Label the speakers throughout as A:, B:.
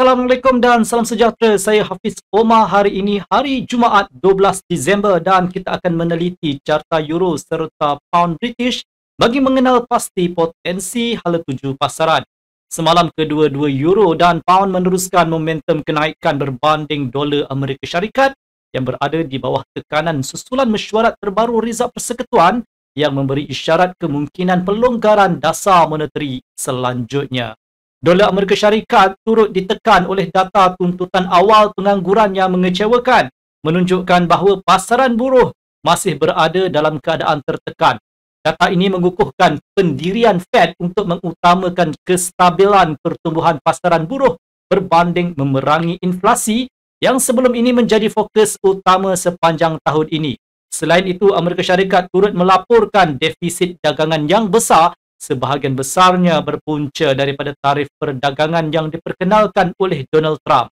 A: Assalamualaikum dan salam sejahtera. Saya Hafiz Omar. Hari ini hari Jumaat 12 Disember dan kita akan meneliti carta euro serta pound British bagi mengenal pasti potensi hala tuju pasaran. Semalam kedua-dua euro dan pound meneruskan momentum kenaikan berbanding dolar Amerika Syarikat yang berada di bawah tekanan susulan mesyuarat terbaru Rizab Persekutuan yang memberi isyarat kemungkinan pelonggaran dasar moneteri selanjutnya. Dolar Amerika Syarikat turut ditekan oleh data tuntutan awal pengangguran yang mengecewakan, menunjukkan bahawa pasaran buruh masih berada dalam keadaan tertekan. Data ini mengukuhkan pendirian Fed untuk mengutamakan kestabilan pertumbuhan pasaran buruh berbanding memerangi inflasi yang sebelum ini menjadi fokus utama sepanjang tahun ini. Selain itu, Amerika Syarikat turut melaporkan defisit dagangan yang besar, sebahagian besarnya berpunca daripada tarif perdagangan yang diperkenalkan oleh Donald Trump.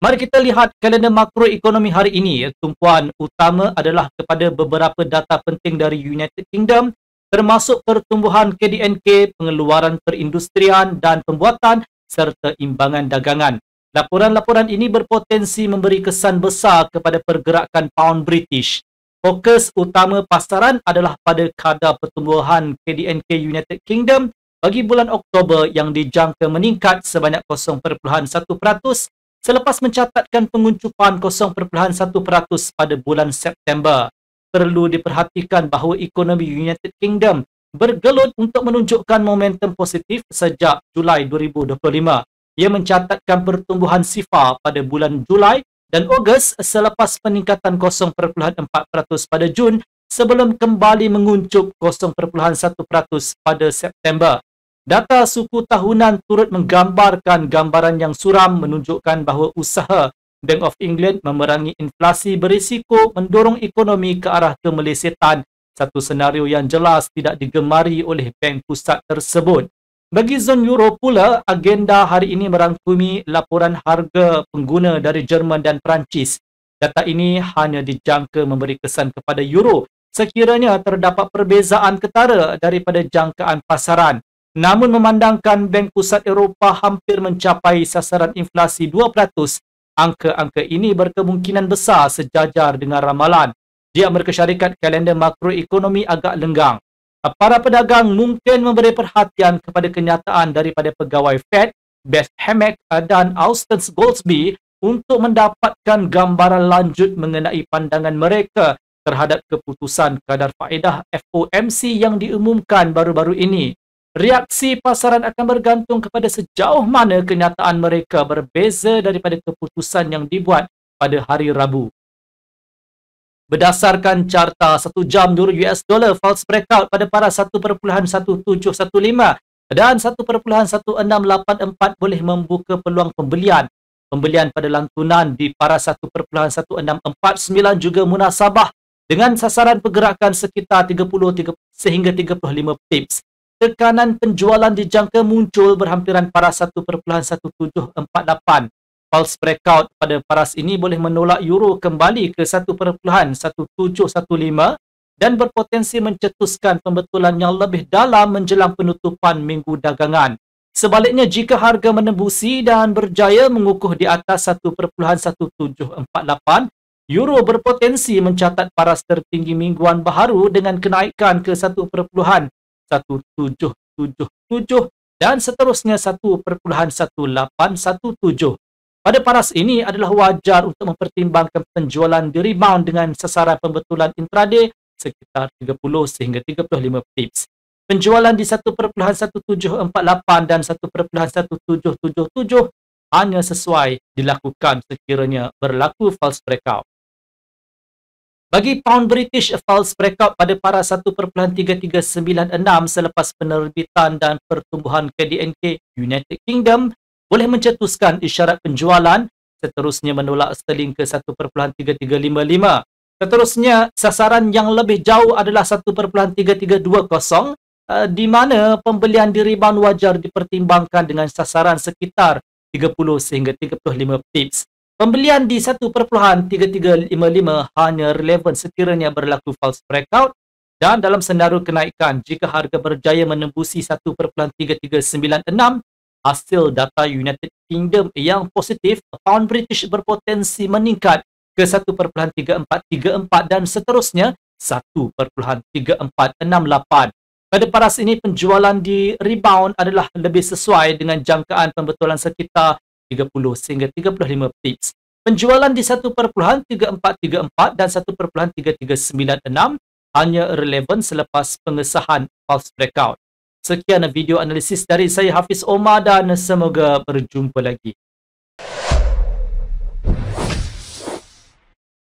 A: Mari kita lihat kalender makroekonomi hari ini. Tumpuan utama adalah kepada beberapa data penting dari United Kingdom, termasuk pertumbuhan KDNK, pengeluaran perindustrian dan pembuatan serta imbangan dagangan. Laporan-laporan ini berpotensi memberi kesan besar kepada pergerakan pound British. Fokus utama pasaran adalah pada kadar pertumbuhan KDNK United Kingdom bagi bulan Oktober yang dijangka meningkat sebanyak 0.1% selepas mencatatkan penguncupan 0.1% pada bulan September. Perlu diperhatikan bahawa ekonomi United Kingdom bergelut untuk menunjukkan momentum positif sejak Julai 2025. Ia mencatatkan pertumbuhan sifar pada bulan Julai dan Ogos selepas peningkatan 0.4% pada Jun sebelum kembali menguncup 0.1% pada September. Data suku tahunan turut menggambarkan gambaran yang suram, menunjukkan bahawa usaha Bank of England memerangi inflasi berisiko mendorong ekonomi ke arah kemelesetan, satu senario yang jelas tidak digemari oleh bank pusat tersebut. Bagi zon euro pula, agenda hari ini merangkumi laporan harga pengguna dari Jerman dan Perancis. Data ini hanya dijangka memberi kesan kepada euro sekiranya terdapat perbezaan ketara daripada jangkaan pasaran. Namun memandangkan Bank Pusat Eropah hampir mencapai sasaran inflasi 2%, angka-angka ini berkemungkinan besar sejajar dengan ramalan. Di Amerika Syarikat, kalender makroekonomi agak lenggang. Para pedagang mungkin memberi perhatian kepada kenyataan daripada pegawai Fed, Beth Hammack dan Austin Goolsbee untuk mendapatkan gambaran lanjut mengenai pandangan mereka terhadap keputusan kadar faedah FOMC yang diumumkan baru-baru ini. Reaksi pasaran akan bergantung kepada sejauh mana kenyataan mereka berbeza daripada keputusan yang dibuat pada hari Rabu. Berdasarkan carta 1 jam euro US dollar false breakout pada paras 1.1715 dan 1.1684 boleh membuka peluang pembelian. Pembelian pada lantunan di paras 1.1649 juga munasabah dengan sasaran pergerakan sekitar 30 sehingga 35 pips. Tekanan penjualan dijangka muncul berhampiran paras 1.1748. False breakout pada paras ini boleh menolak euro kembali ke 1.1715 dan berpotensi mencetuskan pembetulan yang lebih dalam menjelang penutupan minggu dagangan. Sebaliknya, jika harga menembusi dan berjaya mengukuh di atas 1.1748, euro berpotensi mencatat paras tertinggi mingguan baharu dengan kenaikan ke 1.1777 dan seterusnya 1.1817. Pada paras ini adalah wajar untuk mempertimbangkan penjualan di rebound dengan sasaran pembetulan intraday sekitar 30 sehingga 35 pips. Penjualan di 1.1748 dan 1.1777 hanya sesuai dilakukan sekiranya berlaku false breakout. Bagi pound British, false breakout pada paras 1.3396 selepas penerbitan dan pertumbuhan KDNK United Kingdom boleh mencetuskan isyarat penjualan, seterusnya menolak sterling ke 1.3355. Seterusnya, sasaran yang lebih jauh adalah 1.3320, di mana pembelian di rebound wajar dipertimbangkan dengan sasaran sekitar 30 sehingga 35 pips. Pembelian di 1.3355 hanya relevan sekiranya berlaku false breakout dan dalam senario kenaikan jika harga berjaya menembusi 1.3396, hasil data United Kingdom yang positif, pound British berpotensi meningkat ke 1.3434 dan seterusnya 1.3468. Pada paras ini, penjualan di rebound adalah lebih sesuai dengan jangkaan pembetulan sekitar 30 sehingga 35 pips. Penjualan di 1.3434 dan 1.3396 hanya relevan selepas pengesahan pulse breakout. Sekian video analisis dari saya Hafiz Omar dan semoga berjumpa lagi.